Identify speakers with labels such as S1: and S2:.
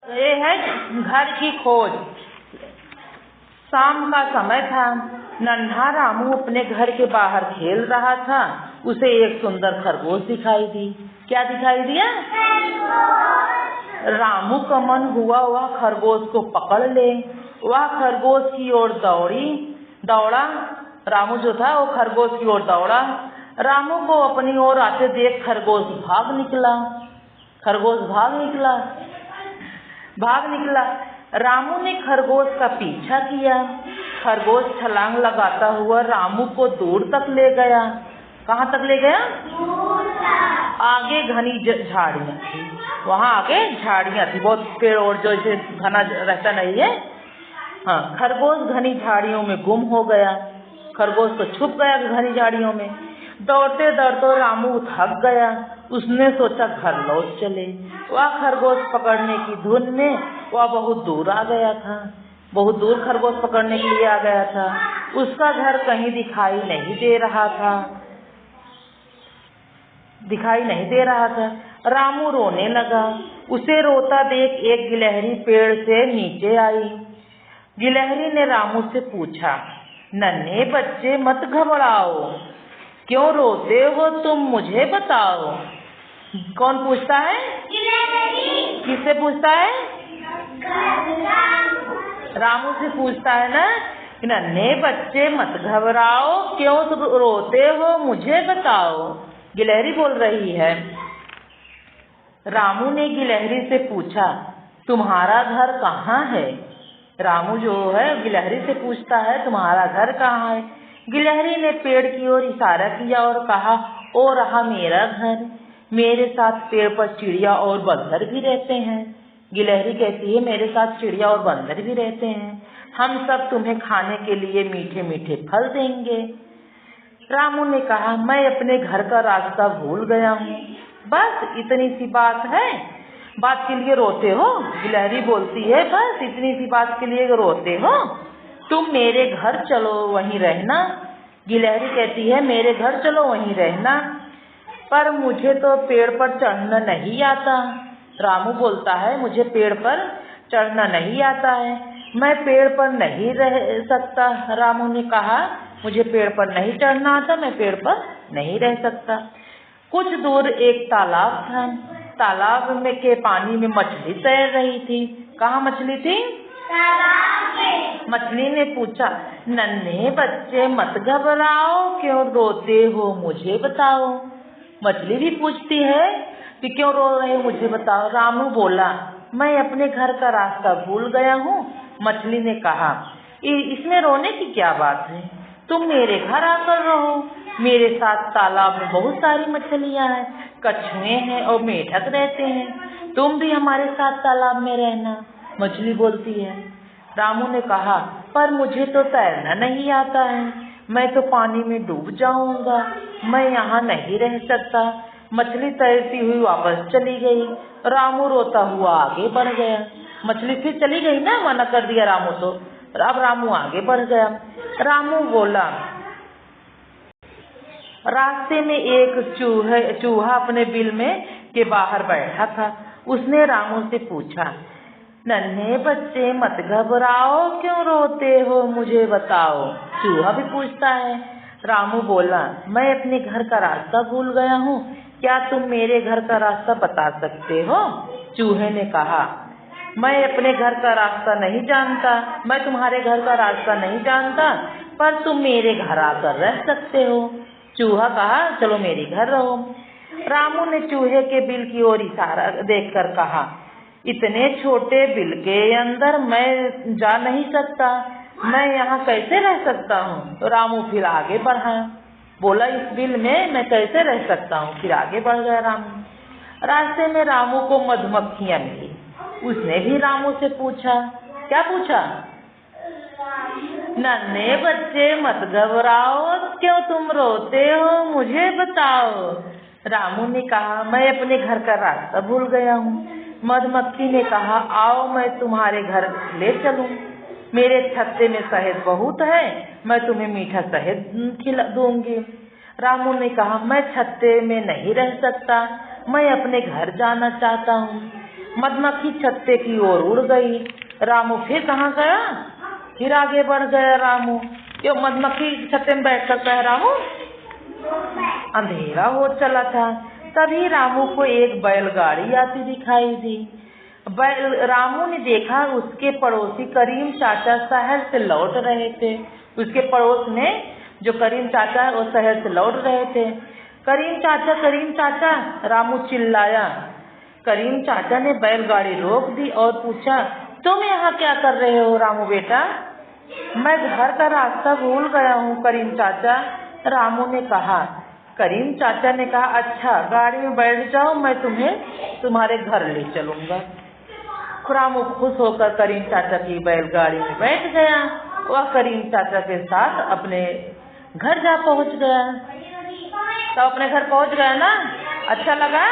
S1: ये है घर की खोज। शाम का समय था। नन्हा रामू अपने घर के बाहर खेल रहा था। उसे एक सुंदर खरगोश दिखाई दी। क्या दिखाई दिया? रामू का मन हुआ वह खरगोश को पकड़ ले। वह खरगोश की ओर दौड़ा। रामू जो था वो खरगोश की ओर दौड़ा। रामू को अपनी ओर आते देख खरगोश भाग निकला। रामू ने खरगोश का पीछा किया। खरगोश छलांग लगाता हुआ रामू को दूर तक ले गया। कहाँ तक ले गया? आगे घनी झाड़ियाँ थी। वहाँ आगे झाड़ियाँ थी, बहुत पेड़ और जो इसे घना रहता नहीं है। हाँ, खरगोश घनी झाड़ियों में गुम हो गया। खरगोश तो छुप गया घनी झाड़ियों में। दौड़ते दौड़ते रामू थक गया। उसने सोचा घर लौट चले। वह खरगोश पकड़ने की धुन में वह बहुत दूर आ गया था। बहुत दूर खरगोश पकड़ने के लिए आ गया था। उसका घर कहीं दिखाई नहीं दे रहा था। रामू रोने लगा। उसे रोता देख एक गिलहरी पेड़ से नीचे आई। गिलहरी ने रामू से पूछा, नन्हे बच्चे मत घबराओ, क्यों रोते हो तुम, मुझे बताओ। कौन पूछता है? किससे पूछता है? रामू से पूछता है ना। नन्हे बच्चे मत घबराओ, क्यों रोते हो, मुझे बताओ। गिलहरी बोल रही है। रामू ने गिलहरी से पूछा, तुम्हारा घर कहाँ है? रामू जो है गिलहरी से पूछता है, तुम्हारा घर कहाँ है? गिलहरी ने पेड़ की ओर इशारा किया और कहा, ओ रहा मेरा घर। मेरे साथ पेड़ पर चिड़िया और बंदर भी रहते हैं। गिलहरी कहती है, मेरे साथ चिड़िया और बंदर भी रहते हैं। हम सब तुम्हें खाने के लिए मीठे मीठे फल देंगे। रामू ने कहा, मैं अपने घर का रास्ता भूल गया हूँ। बस इतनी सी बात है, बात के लिए रोते हो? गिलहरी बोलती है, बस इतनी सी बात के लिए रोते हो? तुम मेरे घर चलो, वहीं रहना। गिलहरी कहती है, मेरे घर चलो, वहीं रहना, पर मुझे तो पेड़ पर चढ़ना नहीं आता। रामू बोलता है, मुझे पेड़ पर चढ़ना नहीं आता है, मैं पेड़ पर नहीं रह सकता। रामू ने कहा, मुझे पेड़ पर नहीं चढ़ना आता, मैं पेड़ पर नहीं रह सकता। कुछ दूर एक तालाब था। तालाब में के पानी में मछली तैर रही थी। कहाँ मछली थी? तालाब में। मछली ने पूछा, नन्हे बच्चे मत घबराओ, क्यों रोते हो, मुझे बताओ। मछली भी पूछती है कि क्यों रो रहे हो, मुझे बताओ। रामू बोला, मैं अपने घर का रास्ता भूल गया हूँ। मछली ने कहा, इसमें रोने की क्या बात है, तुम मेरे घर आकर रहो। मेरे साथ तालाब में बहुत सारी मछलियाँ हैं, कछुए हैं और मेढक रहते हैं। तुम भी हमारे साथ तालाब में रहना। मछली बोलती है। रामू ने कहा, पर मुझे तो तैरना नहीं आता है, मैं तो पानी में डूब जाऊंगा, मैं यहाँ नहीं रह सकता। मछली तैरती हुई वापस चली गई। रामू रोता हुआ आगे बढ़ गया। मछली फिर चली गई ना, मना कर दिया रामू तो। अब रामू आगे बढ़ गया। रामू बोला, रास्ते में एक चूहा अपने बिल में के बाहर बैठा था। उसने रामू से पूछा, नन्हे बच्चे मत घबराओ, क्यों रोते हो, मुझे बताओ। चूहा भी पूछता है। रामू बोला, मैं अपने घर का रास्ता भूल गया हूँ, क्या तुम मेरे घर का रास्ता बता सकते हो? चूहे ने कहा, मैं अपने घर का रास्ता नहीं जानता, मैं तुम्हारे घर का रास्ता नहीं जानता, पर तुम मेरे घर आकर रह सकते हो। चूहा कहा, चलो मेरे घर रहो। रामू ने चूहे के बिल की ओर इशारा देखकर कहा, इतने छोटे बिल के अंदर मैं जा नहीं सकता, मैं यहाँ कैसे रह सकता हूँ। तो रामू फिर आगे बढ़ा, बोला, इस बिल में मैं कैसे रह सकता हूँ। फिर आगे बढ़ गया रामू। रास्ते में रामू को मधुमक्खियाँ मिली। उसने भी रामू से पूछा, क्या पूछा? नन्हे बच्चे मत घबराओ, क्यों तुम रोते हो, मुझे बताओ। रामू ने कहा, मैं अपने घर का रास्ता भूल गया हूँ। मधुमक्खी ने कहा, आओ मैं तुम्हारे घर ले चलूं। मेरे छत्ते में शहद बहुत है, मैं तुम्हें मीठा शहद खिला दूंगी। रामू ने कहा, मैं छत्ते में नहीं रह सकता, मैं अपने घर जाना चाहता हूँ। मधुमक्खी छत्ते की ओर उड़ गई। रामू फिर कहाँ गया? फिर आगे बढ़ गया रामू। क्यों? मधुमक्खी छत्ते में बैठ सकता है रामू? अंधेरा हो चला था। तभी रामू को एक बैलगाड़ी आती दिखाई दी। रामू ने देखा उसके पड़ोसी करीम चाचा शहर से लौट रहे थे। उसके पड़ोस में जो करीम चाचा है वो शहर से लौट रहे थे। करीम चाचा, रामू चिल्लाया। करीम चाचा ने बैलगाड़ी रोक दी और पूछा, तुम यहाँ क्या कर रहे हो रामू बेटा? मैं घर का रास्ता भूल गया हूँ करीम चाचा, रामू ने कहा। करीम चाचा ने कहा, अच्छा गाड़ी में बैठ जाओ, मैं तुम्हें तुम्हारे घर ले चलूंगा। रामू खुश होकर करीम चाचा की बैलगाड़ी में बैठ गया। वह करीम चाचा के साथ अपने घर जा पहुंच गया। तो अपने घर पहुंच गया ना? अच्छा लगा?